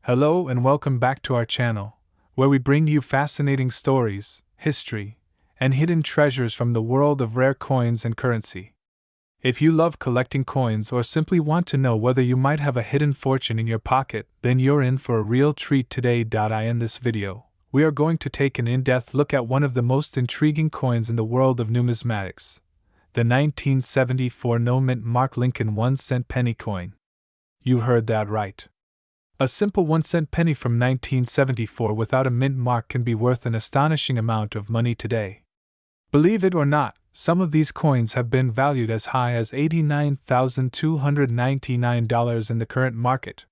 Hello and welcome back to our channel, where we bring you fascinating stories, history, and hidden treasures from the world of rare coins and currency. If you love collecting coins or simply want to know whether you might have a hidden fortune in your pocket, then you're in for a real treat today. In this video, we are going to take an in-depth look at one of the most intriguing coins in the world of numismatics, the 1974 no-mint Mark Lincoln 1-cent penny coin. You heard that right. A simple 1-cent penny from 1974 without a mint mark can be worth an astonishing amount of money today. Believe it or not, some of these coins have been valued as high as $89,299 in the current market.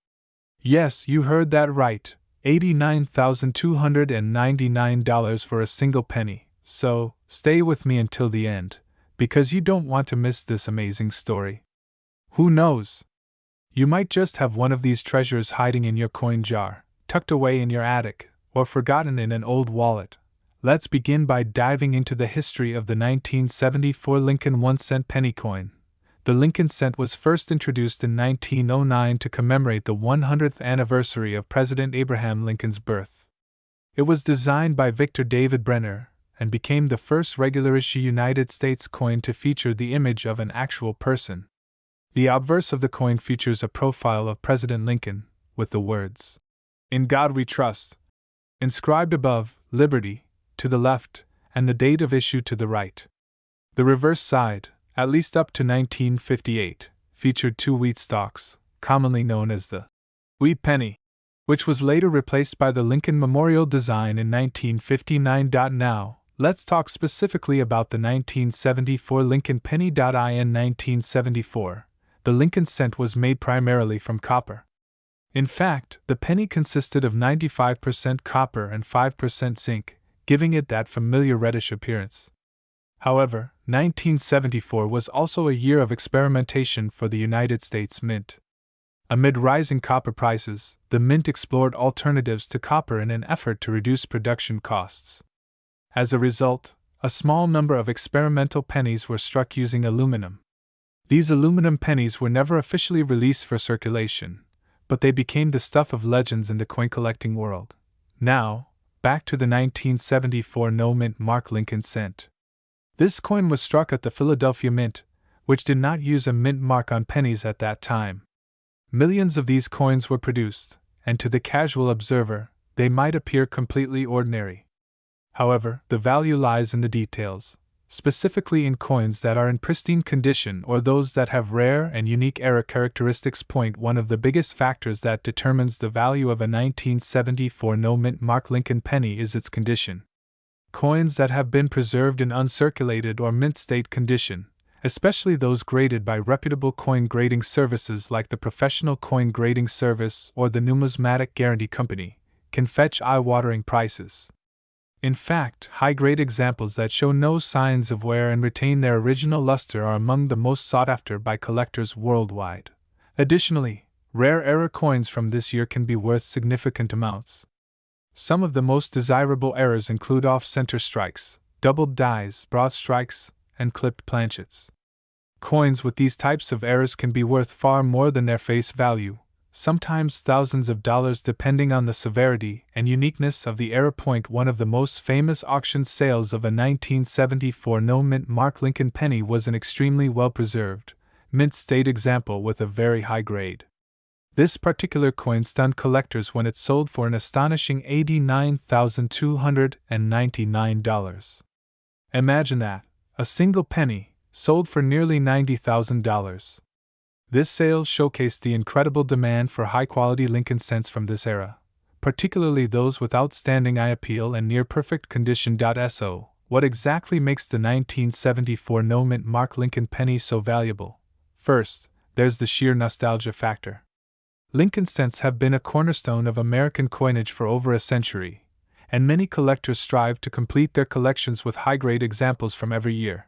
Yes, you heard that right, $89,299 for a single penny. So, stay with me until the end, because you don't want to miss this amazing story. Who knows? You might just have one of these treasures hiding in your coin jar, tucked away in your attic, or forgotten in an old wallet. Let's begin by diving into the history of the 1974 Lincoln 1-cent penny coin. The Lincoln cent was first introduced in 1909 to commemorate the 100th anniversary of President Abraham Lincoln's birth. It was designed by Victor David Brenner and became the first regular-issue United States coin to feature the image of an actual person. The obverse of the coin features a profile of President Lincoln, with the words, "In God We Trust," inscribed above, "Liberty," to the left, and the date of issue to the right. The reverse side, at least up to 1958, featured two wheat stalks, commonly known as the wheat penny, which was later replaced by the Lincoln Memorial design in 1959. Now, let's talk specifically about the 1974 Lincoln penny. In 1974, the Lincoln cent was made primarily from copper. In fact, the penny consisted of 95% copper and 5% zinc, giving it that familiar reddish appearance. However, 1974 was also a year of experimentation for the United States Mint. Amid rising copper prices, the Mint explored alternatives to copper in an effort to reduce production costs. As a result, a small number of experimental pennies were struck using aluminum. These aluminum pennies were never officially released for circulation, but they became the stuff of legends in the coin collecting world. Now, back to the 1974 no-mint Mark Lincoln cent. This coin was struck at the Philadelphia Mint, which did not use a mint mark on pennies at that time. Millions of these coins were produced, and to the casual observer, they might appear completely ordinary. However, the value lies in the details, specifically in coins that are in pristine condition or those that have rare and unique era characteristics. One of the biggest factors that determines the value of a 1974 no-mint Mark Lincoln penny is its condition. Coins that have been preserved in uncirculated or mint state condition, especially those graded by reputable coin grading services like the Professional Coin Grading Service or the Numismatic Guarantee Company, can fetch eye-watering prices. In fact, high-grade examples that show no signs of wear and retain their original luster are among the most sought after by collectors worldwide. Additionally, rare era coins from this year can be worth significant amounts. Some of the most desirable errors include off-center strikes, doubled dies, broad strikes, and clipped planchets. Coins with these types of errors can be worth far more than their face value, sometimes thousands of dollars depending on the severity and uniqueness of the error. One of the most famous auction sales of a 1974 no-mint Mark Lincoln penny was an extremely well-preserved, mint-state example with a very high grade. This particular coin stunned collectors when it sold for an astonishing $89,299. Imagine that, a single penny, sold for nearly $90,000. This sale showcased the incredible demand for high-quality Lincoln cents from this era, particularly those with outstanding eye appeal and near-perfect condition. So, what exactly makes the 1974 no-mint Mark Lincoln penny so valuable? First, there's the sheer nostalgia factor. Lincoln cents have been a cornerstone of American coinage for over a century, and many collectors strive to complete their collections with high-grade examples from every year.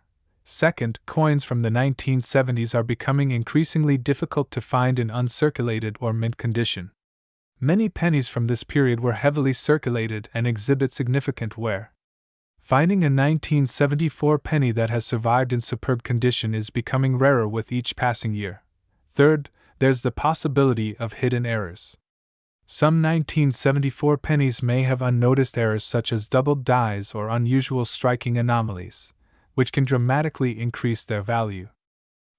Second, coins from the 1970s are becoming increasingly difficult to find in uncirculated or mint condition. Many pennies from this period were heavily circulated and exhibit significant wear. Finding a 1974 penny that has survived in superb condition is becoming rarer with each passing year. Third, there's the possibility of hidden errors. Some 1974 pennies may have unnoticed errors such as doubled dies or unusual striking anomalies, which can dramatically increase their value.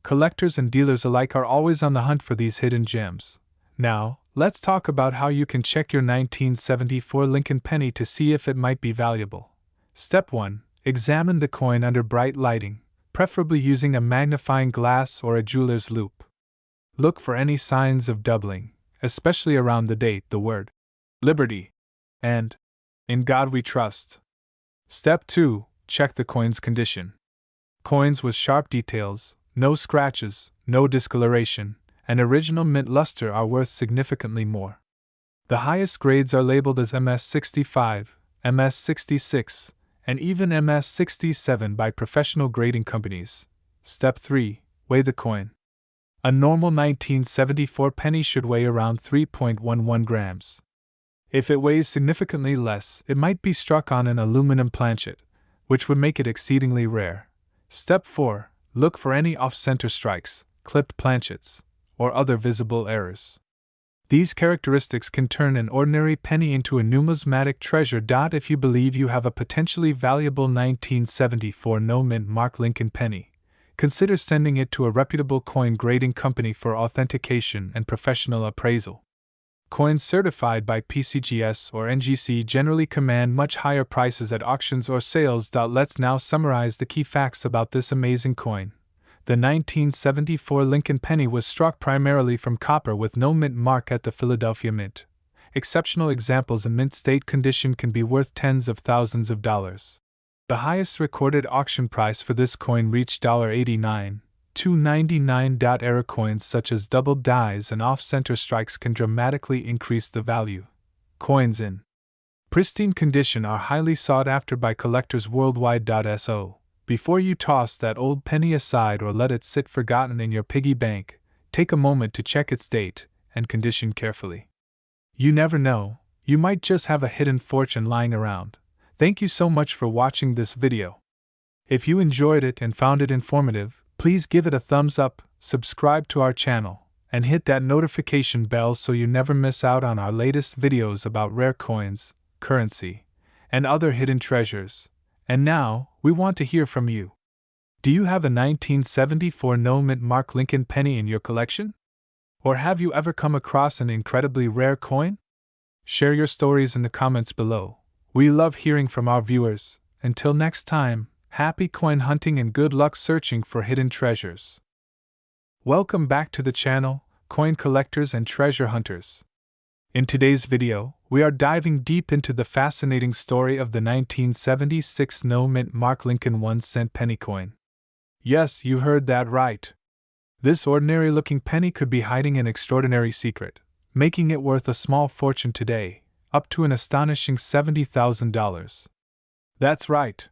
Collectors and dealers alike are always on the hunt for these hidden gems. Now, let's talk about how you can check your 1974 Lincoln penny to see if it might be valuable. Step 1. Examine the coin under bright lighting, preferably using a magnifying glass or a jeweler's loupe. Look for any signs of doubling, especially around the date, the word Liberty, and In God We Trust. Step 2. Check the coin's condition. Coins with sharp details, no scratches, no discoloration, and original mint luster are worth significantly more. The highest grades are labeled as MS65, MS66, and even MS67 by professional grading companies. Step 3. Weigh the coin. A normal 1974 penny should weigh around 3.11 grams. If it weighs significantly less, it might be struck on an aluminum planchet, which would make it exceedingly rare. Step 4. Look for any off-center strikes, clipped planchets, or other visible errors. These characteristics can turn an ordinary penny into a numismatic treasure. If you believe you have a potentially valuable 1974 no-mint mark Lincoln penny, consider sending it to a reputable coin grading company for authentication and professional appraisal. Coins certified by PCGS or NGC generally command much higher prices at auctions or sales. Let's now summarize the key facts about this amazing coin. The 1974 Lincoln penny was struck primarily from copper with no mint mark at the Philadelphia Mint. Exceptional examples in mint state condition can be worth tens of thousands of dollars. The highest recorded auction price for this coin reached $89, $2.99. Error coins such as doubled dies and off-center strikes can dramatically increase the value. Coins in pristine condition are highly sought after by collectors worldwide. So, before you toss that old penny aside or let it sit forgotten in your piggy bank, take a moment to check its date and condition carefully. You never know, you might just have a hidden fortune lying around. Thank you so much for watching this video. If you enjoyed it and found it informative, please give it a thumbs up, subscribe to our channel, and hit that notification bell so you never miss out on our latest videos about rare coins, currency, and other hidden treasures. And now, we want to hear from you. Do you have a 1974 no-mint mark Lincoln penny in your collection? Or have you ever come across an incredibly rare coin? Share your stories in the comments below. We love hearing from our viewers. Until next time, happy coin hunting and good luck searching for hidden treasures. Welcome back to the channel, coin collectors and treasure hunters. In today's video, we are diving deep into the fascinating story of the 1976 no-mint mark Lincoln 1-cent penny coin. Yes, you heard that right. This ordinary-looking penny could be hiding an extraordinary secret, making it worth a small fortune today, up to an astonishing $70,000. That's right.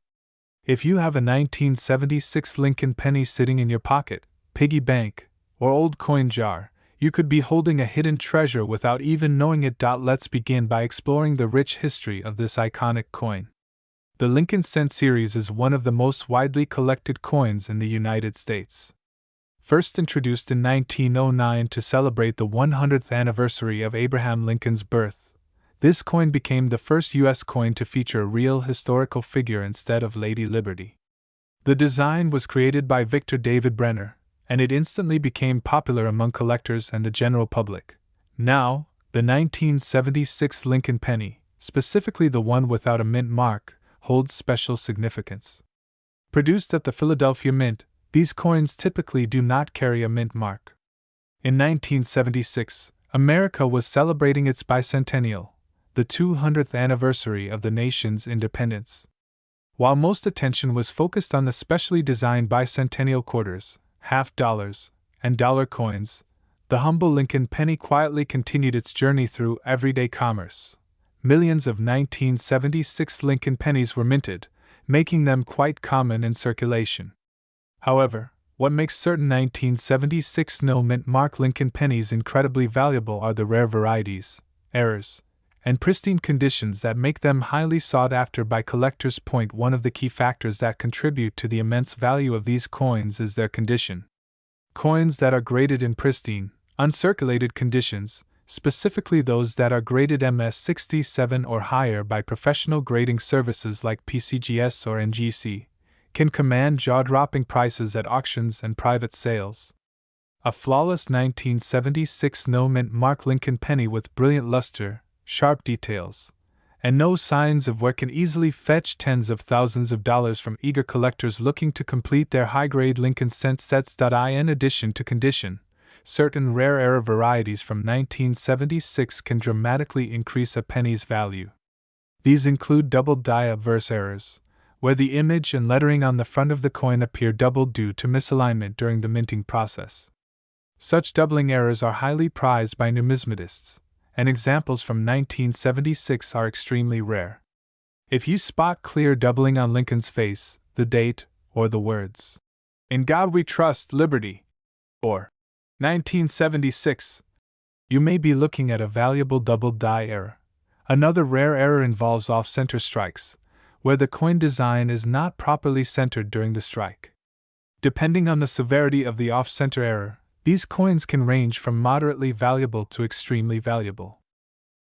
If you have a 1976 Lincoln penny sitting in your pocket, piggy bank, or old coin jar, you could be holding a hidden treasure without even knowing it. Let's begin by exploring the rich history of this iconic coin. The Lincoln Cent series is one of the most widely collected coins in the United States. First introduced in 1909 to celebrate the 100th anniversary of Abraham Lincoln's birth, this coin became the first U.S. coin to feature a real historical figure instead of Lady Liberty. The design was created by Victor David Brenner, and it instantly became popular among collectors and the general public. Now, the 1976 Lincoln penny, specifically the one without a mint mark, holds special significance. Produced at the Philadelphia Mint, these coins typically do not carry a mint mark. In 1976, America was celebrating its bicentennial, the 200th anniversary of the nation's independence. While most attention was focused on the specially designed bicentennial quarters, half dollars, and dollar coins, the humble Lincoln penny quietly continued its journey through everyday commerce. Millions of 1976 Lincoln pennies were minted, making them quite common in circulation. However, what makes certain 1976 no-mint mark Lincoln pennies incredibly valuable are the rare varieties, errors, and pristine conditions that make them highly sought after by collectors. One of the key factors that contribute to the immense value of these coins is their condition. Coins that are graded in pristine, uncirculated conditions specifically those that are graded MS67 or higher by professional grading services like PCGS or NGC, can command jaw-dropping prices at auctions and private sales. A flawless 1976 no-mint mark Lincoln penny with brilliant luster, sharp details, and no signs of wear can easily fetch tens of thousands of dollars from eager collectors looking to complete their high-grade Lincoln cent sets. In addition to condition, certain rare error varieties from 1976 can dramatically increase a penny's value. These include doubled die obverse errors, where the image and lettering on the front of the coin appear doubled due to misalignment during the minting process. Such doubling errors are highly prized by numismatists, and examples from 1976 are extremely rare. If you spot clear doubling on Lincoln's face, the date, or the words, "In God We Trust, Liberty," or 1976, you may be looking at a valuable doubled die error. Another rare error involves off-center strikes, where the coin design is not properly centered during the strike. Depending on the severity of the off-center error, these coins can range from moderately valuable to extremely valuable.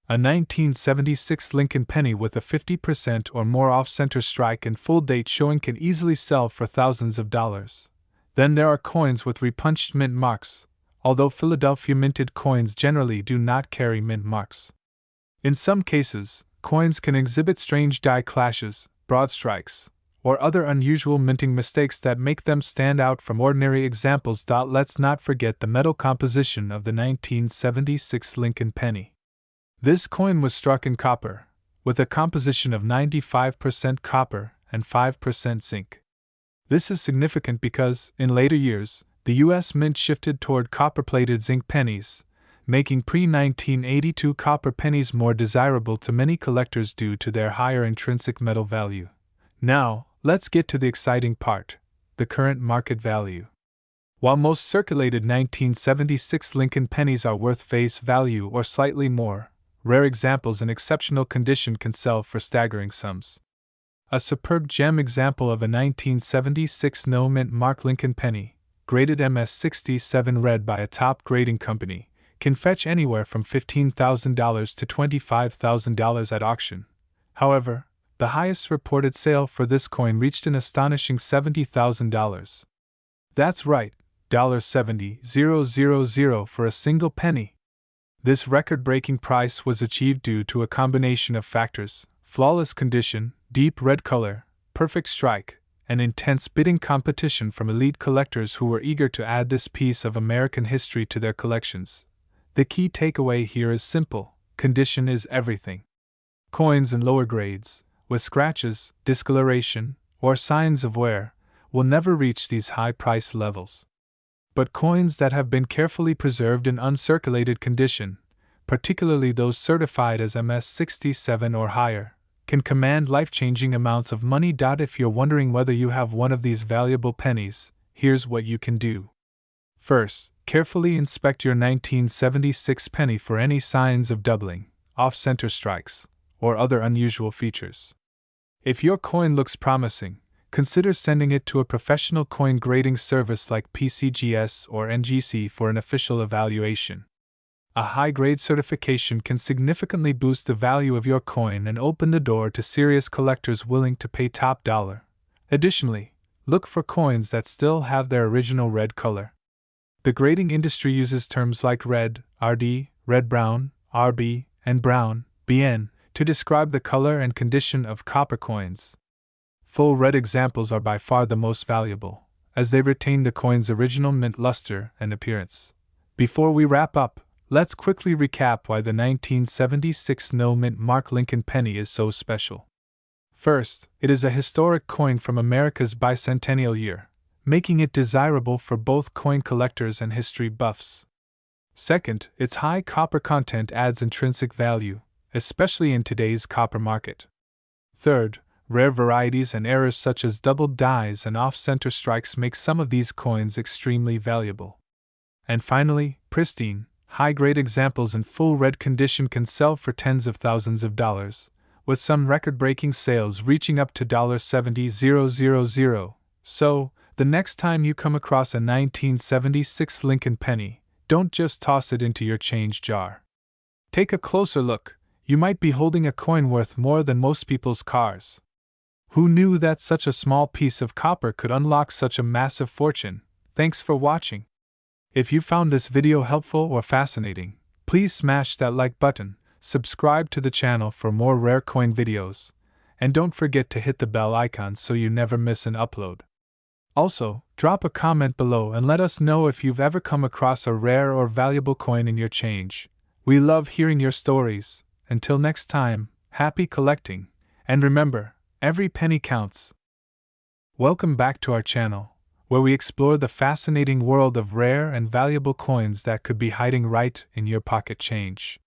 A 1976 Lincoln penny with a 50% or more off-center strike and full date showing can easily sell for thousands of dollars. Then there are coins with repunched mint marks, although Philadelphia minted coins generally do not carry mint marks. In some cases, coins can exhibit strange die clashes, broad strikes, or other unusual minting mistakes that make them stand out from ordinary examples. Let's not forget the metal composition of the 1976 Lincoln penny. This coin was struck in copper, with a composition of 95% copper and 5% zinc. This is significant because, in later years, the U.S. Mint shifted toward copper-plated zinc pennies, making pre-1982 copper pennies more desirable to many collectors due to their higher intrinsic metal value. Now, let's get to the exciting part: the current market value. While most circulated 1976 Lincoln pennies are worth face value or slightly more, rare examples in exceptional condition can sell for staggering sums. A superb gem example of a 1976 no-mint mark Lincoln penny, graded MS67 red by a top grading company, can fetch anywhere from $15,000 to $25,000 at auction. However, the highest reported sale for this coin reached an astonishing $70,000. That's right, $70,000 for a single penny. This record-breaking price was achieved due to a combination of factors: flawless condition, deep red color, perfect strike, and intense bidding competition from elite collectors who were eager to add this piece of American history to their collections. The key takeaway here is simple: condition is everything. Coins in lower grades, with scratches, discoloration, or signs of wear, will never reach these high price levels. But coins that have been carefully preserved in uncirculated condition, particularly those certified as MS67 or higher, can command life-changing amounts of money. If you're wondering whether you have one of these valuable pennies, here's what you can do. First, carefully inspect your 1976 penny for any signs of doubling, off-center strikes, or other unusual features. If your coin looks promising, consider sending it to a professional coin grading service like PCGS or NGC for an official evaluation. A high-grade certification can significantly boost the value of your coin and open the door to serious collectors willing to pay top dollar. Additionally, look for coins that still have their original red color. The grading industry uses terms like red, RD, red-brown, RB, and brown, BN, to describe the color and condition of copper coins. Full red examples are by far the most valuable, as they retain the coin's original mint luster and appearance. Before we wrap up, let's quickly recap why the 1976 no-mint mark Lincoln penny is so special. First, it is a historic coin from America's bicentennial year, making it desirable for both coin collectors and history buffs. Second, its high copper content adds intrinsic value, especially in today's copper market. Third, rare varieties and errors such as doubled dies and off-center strikes make some of these coins extremely valuable. And finally, pristine, high-grade examples in full red condition can sell for tens of thousands of dollars, with some record-breaking sales reaching up to $70,000. So, the next time you come across a 1976 Lincoln penny, don't just toss it into your change jar. Take a closer look. You might be holding a coin worth more than most people's cars. Who knew that such a small piece of copper could unlock such a massive fortune? Thanks for watching. If you found this video helpful or fascinating, please smash that like button, subscribe to the channel for more rare coin videos, and don't forget to hit the bell icon so you never miss an upload. Also, drop a comment below and let us know if you've ever come across a rare or valuable coin in your change. We love hearing your stories. Until next time, happy collecting, and remember, every penny counts. Welcome back to our channel, where we explore the fascinating world of rare and valuable coins that could be hiding right in your pocket change.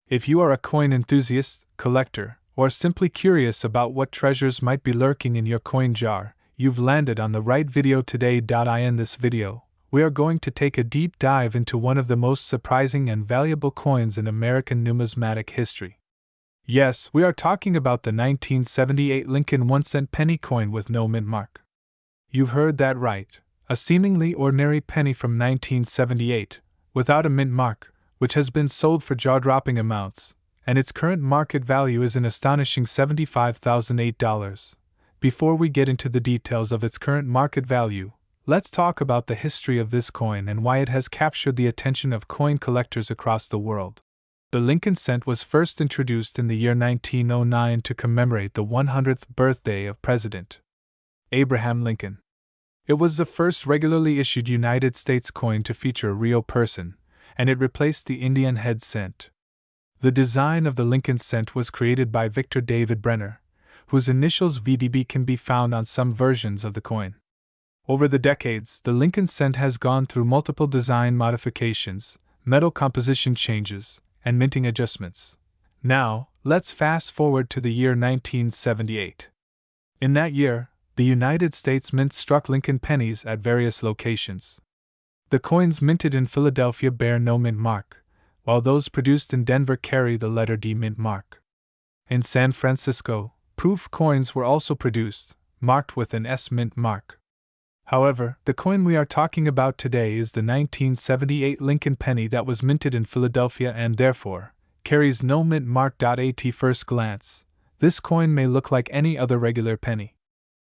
If you are a coin enthusiast, collector, or simply curious about what treasures might be lurking in your coin jar, you've landed on the right video today. In this video, we are going to take a deep dive into one of the most surprising and valuable coins in American numismatic history. Yes, we are talking about the 1978 Lincoln 1-cent penny coin with no mint mark. You heard that right, a seemingly ordinary penny from 1978, without a mint mark, which has been sold for jaw-dropping amounts, and its current market value is an astonishing $75,008. Before we get into the details of its current market value, let's talk about the history of this coin and why it has captured the attention of coin collectors across the world. The Lincoln cent was first introduced in the year 1909 to commemorate the 100th birthday of President Abraham Lincoln. It was the first regularly issued United States coin to feature a real person, and it replaced the Indian head cent. The design of the Lincoln cent was created by Victor David Brenner, whose initials VDB can be found on some versions of the coin. Over the decades, the Lincoln cent has gone through multiple design modifications, metal composition changes, and minting adjustments. Now, let's fast forward to the year 1978. In that year, the United States Mint struck Lincoln pennies at various locations. The coins minted in Philadelphia bear no mint mark, while those produced in Denver carry the letter D mint mark. In San Francisco, proof coins were also produced, marked with an S mint mark. However, the coin we are talking about today is the 1978 Lincoln penny that was minted in Philadelphia and therefore carries no mint mark. At first glance, this coin may look like any other regular penny.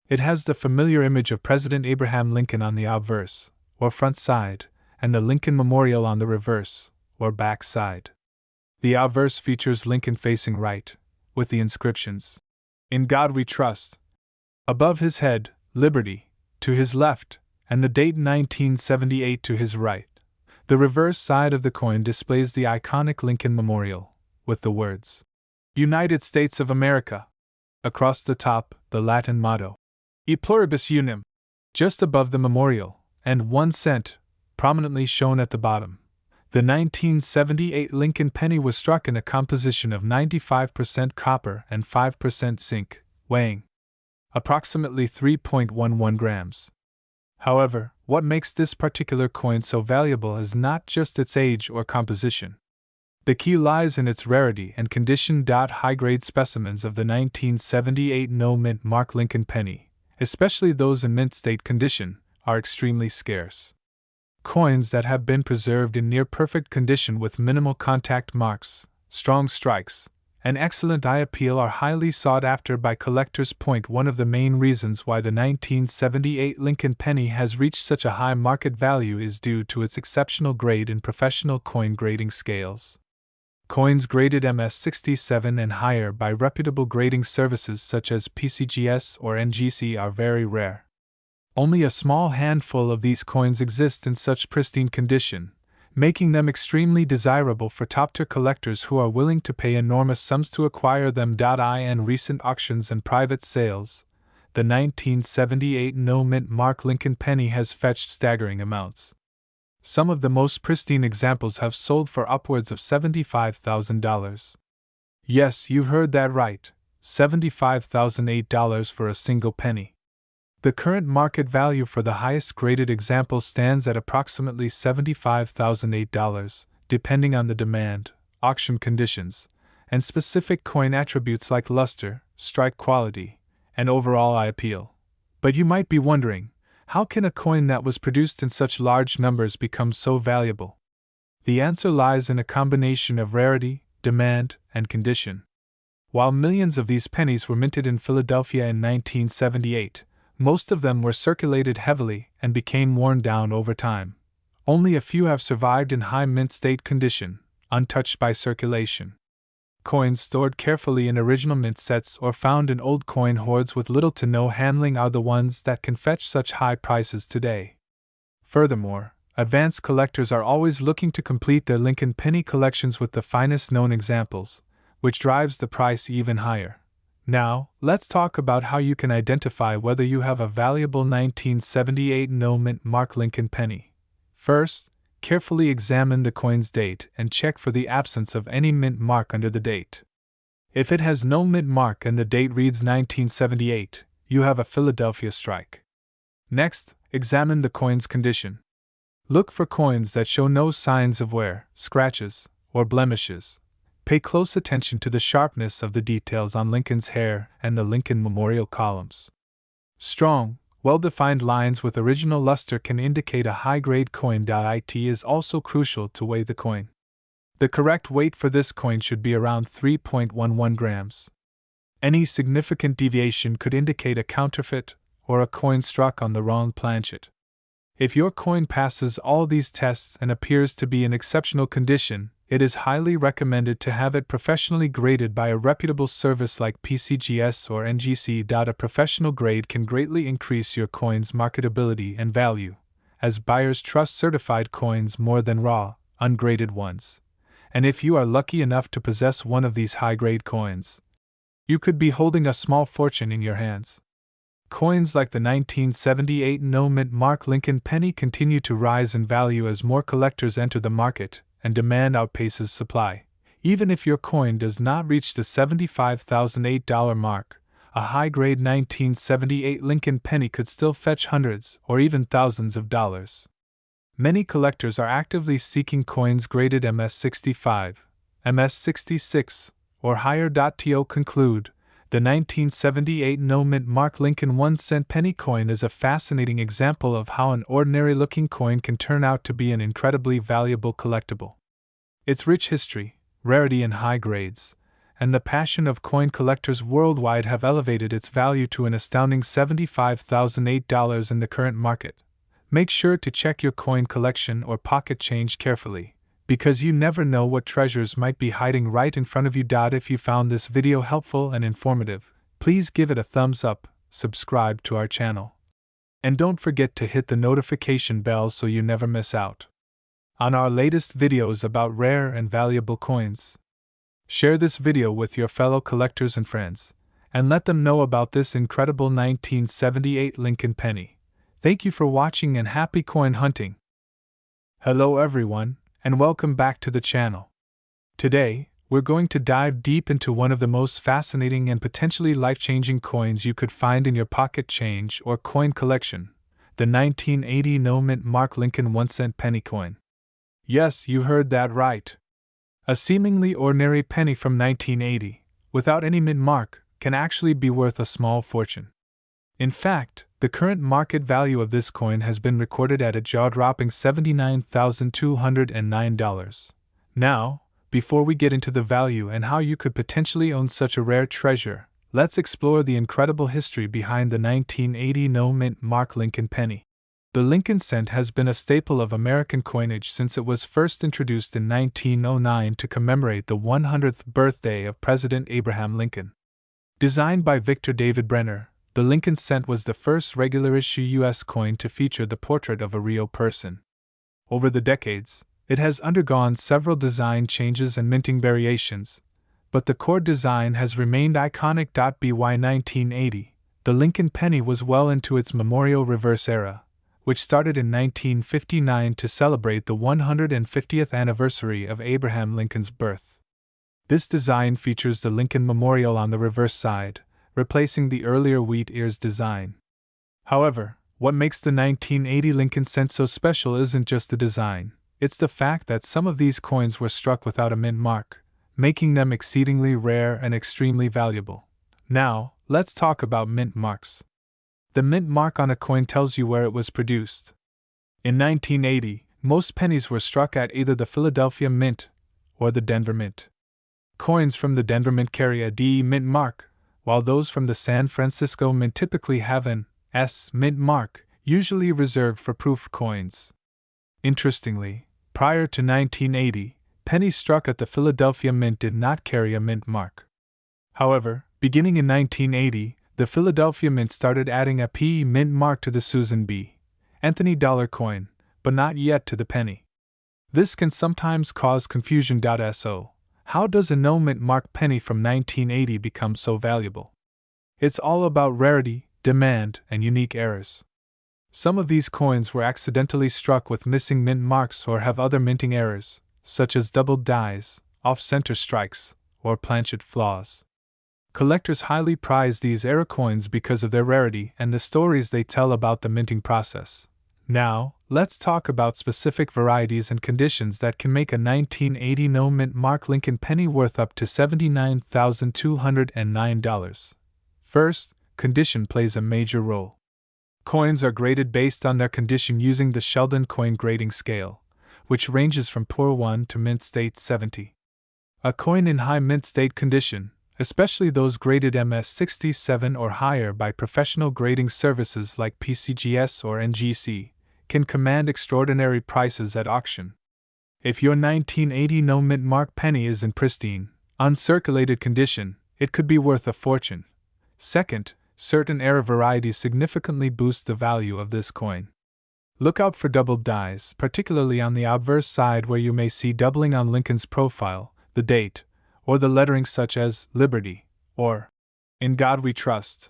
It has the familiar image of President Abraham Lincoln on the obverse, or front side, and the Lincoln Memorial on the reverse, or back side. The obverse features Lincoln facing right, with the inscriptions, "In God We Trust." Above his head, Liberty, to his left, and the date 1978 to his right. The reverse side of the coin displays the iconic Lincoln Memorial, with the words, "United States of America." Across the top, the Latin motto, "E pluribus unum," just above the memorial, and 1 cent, prominently shown at the bottom. The 1978 Lincoln penny was struck in a composition of 95% copper and 5% zinc, weighing approximately 3.11 grams. However, what makes this particular coin so valuable is not just its age or composition. The key lies in its rarity and condition. High-grade specimens of the 1978 no mint mark Lincoln penny, especially those in mint state condition, are extremely scarce. Coins that have been preserved in near-perfect condition with minimal contact marks, strong strikes, and excellent eye appeal are highly sought after by collectors. One of the main reasons why the 1978 Lincoln penny has reached such a high market value is due to its exceptional grade in professional coin grading scales. Coins graded MS67 and higher by reputable grading services such as PCGS or NGC are very rare. Only a small handful of these coins exist in such pristine condition, making them extremely desirable for top-tier collectors who are willing to pay enormous sums to acquire them. In recent auctions and private sales, the 1978 no mint mark Lincoln penny has fetched staggering amounts. Some of the most pristine examples have sold for upwards of $75,000. Yes, you heard that right, $75,008 for a single penny. The current market value for the highest graded example stands at approximately $75,008, depending on the demand, auction conditions, and specific coin attributes like luster, strike quality, and overall eye appeal. But you might be wondering, how can a coin that was produced in such large numbers become so valuable? The answer lies in a combination of rarity, demand, and condition. While millions of these pennies were minted in Philadelphia in 1978, most of them were circulated heavily and became worn down over time. Only a few have survived in high mint state condition, untouched by circulation. Coins stored carefully in original mint sets or found in old coin hoards with little to no handling are the ones that can fetch such high prices today. Furthermore, advanced collectors are always looking to complete their Lincoln penny collections with the finest known examples, which drives the price even higher. Now, let's talk about how you can identify whether you have a valuable 1978 no mint mark Lincoln penny. First, carefully examine the coin's date and check for the absence of any mint mark under the date. If it has no mint mark and the date reads 1978, you have a Philadelphia strike. Next, examine the coin's condition. Look for coins that show no signs of wear, scratches, or blemishes. Pay close attention to the sharpness of the details on Lincoln's hair and the Lincoln Memorial columns. Strong, well-defined lines with original luster can indicate a high-grade coin. It is also crucial to weigh the coin. The correct weight for this coin should be around 3.11 grams. Any significant deviation could indicate a counterfeit or a coin struck on the wrong planchet. If your coin passes all these tests and appears to be in exceptional condition, it is highly recommended to have it professionally graded by a reputable service like PCGS or NGC. A professional grade can greatly increase your coin's marketability and value, as buyers trust certified coins more than raw, ungraded ones. And if you are lucky enough to possess one of these high-grade coins, you could be holding a small fortune in your hands. Coins like the 1978 no mint mark Lincoln penny continue to rise in value as more collectors enter the market and demand outpaces supply. Even if your coin does not reach the $75,008 mark, a high-grade 1978 Lincoln penny could still fetch hundreds or even thousands of dollars. Many collectors are actively seeking coins graded MS65, MS66, or higher. To conclude, the 1978 no mint mark Lincoln 1-cent penny coin is a fascinating example of how an ordinary-looking coin can turn out to be an incredibly valuable collectible. Its rich history, rarity and high grades, and the passion of coin collectors worldwide have elevated its value to an astounding $75,008 in the current market. Make sure to check your coin collection or pocket change carefully, because you never know what treasures might be hiding right in front of you. If you found this video helpful and informative, please give it a thumbs up, subscribe to our channel, and don't forget to hit the notification bell so you never miss out on our latest videos about rare and valuable coins. Share this video with your fellow collectors and friends, and let them know about this incredible 1978 Lincoln penny. Thank you for watching and happy coin hunting! Hello everyone, and welcome back to the channel. Today, we're going to dive deep into one of the most fascinating and potentially life-changing coins you could find in your pocket change or coin collection, the 1980 no mint mark Lincoln 1-cent penny coin. Yes, you heard that right. A seemingly ordinary penny from 1980, without any mint mark, can actually be worth a small fortune. In fact, the current market value of this coin has been recorded at a jaw-dropping $79,209. Now, before we get into the value and how you could potentially own such a rare treasure, let's explore the incredible history behind the 1980 no mint mark Lincoln penny. The Lincoln cent has been a staple of American coinage since it was first introduced in 1909 to commemorate the 100th birthday of President Abraham Lincoln. Designed by Victor David Brenner, the Lincoln cent was the first regular-issue U.S. coin to feature the portrait of a real person. Over the decades, it has undergone several design changes and minting variations, but the core design has remained iconic. By 1980, the Lincoln penny was well into its memorial reverse era, which started in 1959 to celebrate the 150th anniversary of Abraham Lincoln's birth. This design features the Lincoln Memorial on the reverse side, replacing the earlier wheat ears design. However, what makes the 1980 Lincoln cent so special isn't just the design, it's the fact that some of these coins were struck without a mint mark, making them exceedingly rare and extremely valuable. Now, let's talk about mint marks. The mint mark on a coin tells you where it was produced. In 1980, most pennies were struck at either the Philadelphia Mint or the Denver Mint. Coins from the Denver Mint carry a D Mint mark, while those from the San Francisco Mint typically have an S Mint mark, usually reserved for proof coins. Interestingly, prior to 1980, pennies struck at the Philadelphia Mint did not carry a mint mark. However, beginning in 1980, the Philadelphia Mint started adding a P Mint mark to the Susan B. Anthony dollar coin, but not yet to the penny. This can sometimes cause confusion. So, how does a no mint mark penny from 1980 become so valuable? It's all about rarity, demand, and unique errors. Some of these coins were accidentally struck with missing mint marks or have other minting errors, such as doubled dies, off-center strikes, or planchet flaws. Collectors highly prize these error coins because of their rarity and the stories they tell about the minting process. Now, let's talk about specific varieties and conditions that can make a 1980 no mint mark Lincoln penny worth up to $79,209. First, condition plays a major role. Coins are graded based on their condition using the Sheldon coin grading scale, which ranges from poor 1 to mint state 70. A coin in high mint state condition, especially those graded MS 67 or higher by professional grading services like PCGS or NGC, can command extraordinary prices at auction. If your 1980 no mint mark penny is in pristine, uncirculated condition, it could be worth a fortune. Second, certain error varieties significantly boost the value of this coin. Look out for doubled dies, particularly on the obverse side where you may see doubling on Lincoln's profile, the date, or the lettering such as Liberty, or In God We Trust.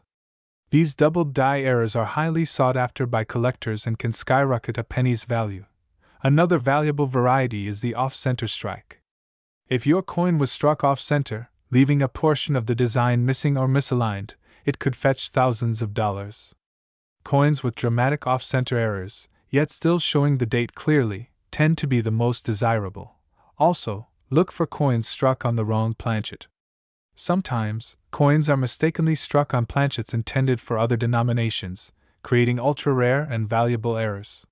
These doubled die errors are highly sought after by collectors and can skyrocket a penny's value. Another valuable variety is the off-center strike. If your coin was struck off-center, leaving a portion of the design missing or misaligned, it could fetch thousands of dollars. Coins with dramatic off-center errors, yet still showing the date clearly, tend to be the most desirable. Also, look for coins struck on the wrong planchet. Sometimes, coins are mistakenly struck on planchets intended for other denominations, creating ultra-rare and valuable errors.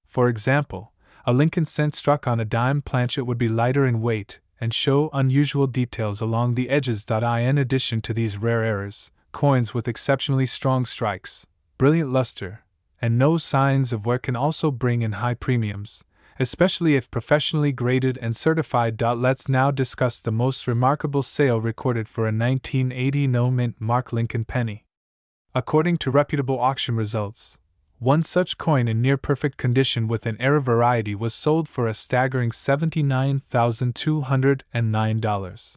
For example, a Lincoln cent struck on a dime planchet would be lighter in weight and show unusual details along the edges. In addition to these rare errors, coins with exceptionally strong strikes, brilliant luster, and no signs of wear can also bring in high premiums, especially if professionally graded and certified. Let's now discuss the most remarkable sale recorded for a 1980 no mint mark Lincoln penny. According to reputable auction results, one such coin in near-perfect condition with an error variety was sold for a staggering $79,209.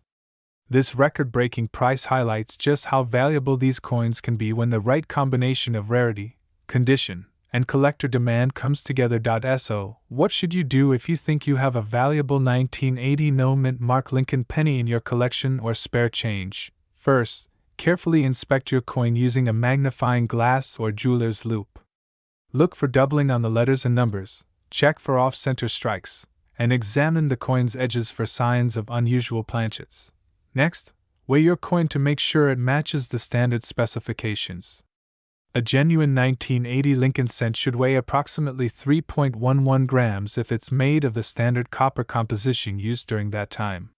This record-breaking price highlights just how valuable these coins can be when the right combination of rarity, condition, and collector demand comes together. So, what should you do if you think you have a valuable 1980 no mint mark Lincoln penny in your collection or spare change? First, carefully inspect your coin using a magnifying glass or jeweler's loupe. Look for doubling on the letters and numbers, check for off-center strikes, and examine the coin's edges for signs of unusual planchets. Next, weigh your coin to make sure it matches the standard specifications. A genuine 1980 Lincoln cent should weigh approximately 3.11 grams if it's made of the standard copper composition used during that time.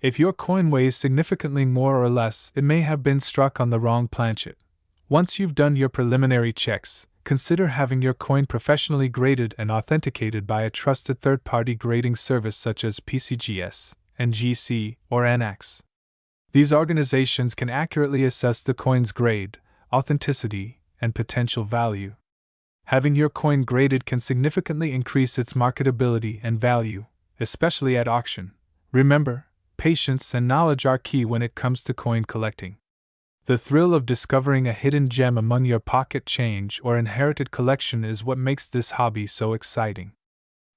If your coin weighs significantly more or less, it may have been struck on the wrong planchet. Once you've done your preliminary checks, consider having your coin professionally graded and authenticated by a trusted third-party grading service such as PCGS, NGC, or NX. These organizations can accurately assess the coin's grade, authenticity, and potential value. Having your coin graded can significantly increase its marketability and value, especially at auction. Remember, patience and knowledge are key when it comes to coin collecting. The thrill of discovering a hidden gem among your pocket change or inherited collection is what makes this hobby so exciting.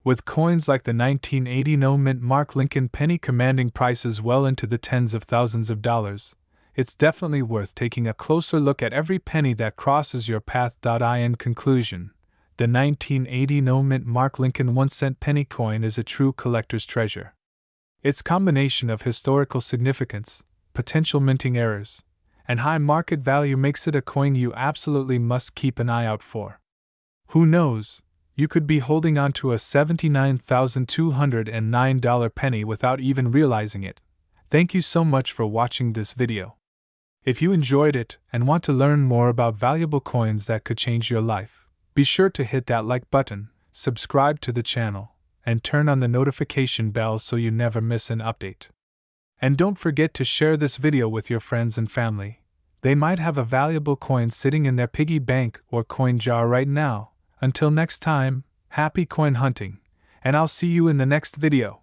With coins like the 1980 no mint mark Lincoln penny commanding prices well into the tens of thousands of dollars, it's definitely worth taking a closer look at every penny that crosses your path. In conclusion, the 1980 no mint mark Lincoln 1-cent penny coin is a true collector's treasure. Its combination of historical significance, potential minting errors, and high market value makes it a coin you absolutely must keep an eye out for. Who knows, you could be holding onto a $79,209 penny without even realizing it. Thank you so much for watching this video. If you enjoyed it and want to learn more about valuable coins that could change your life, be sure to hit that like button, subscribe to the channel, and turn on the notification bell so you never miss an update. And don't forget to share this video with your friends and family. They might have a valuable coin sitting in their piggy bank or coin jar right now. Until next time, happy coin hunting, and I'll see you in the next video.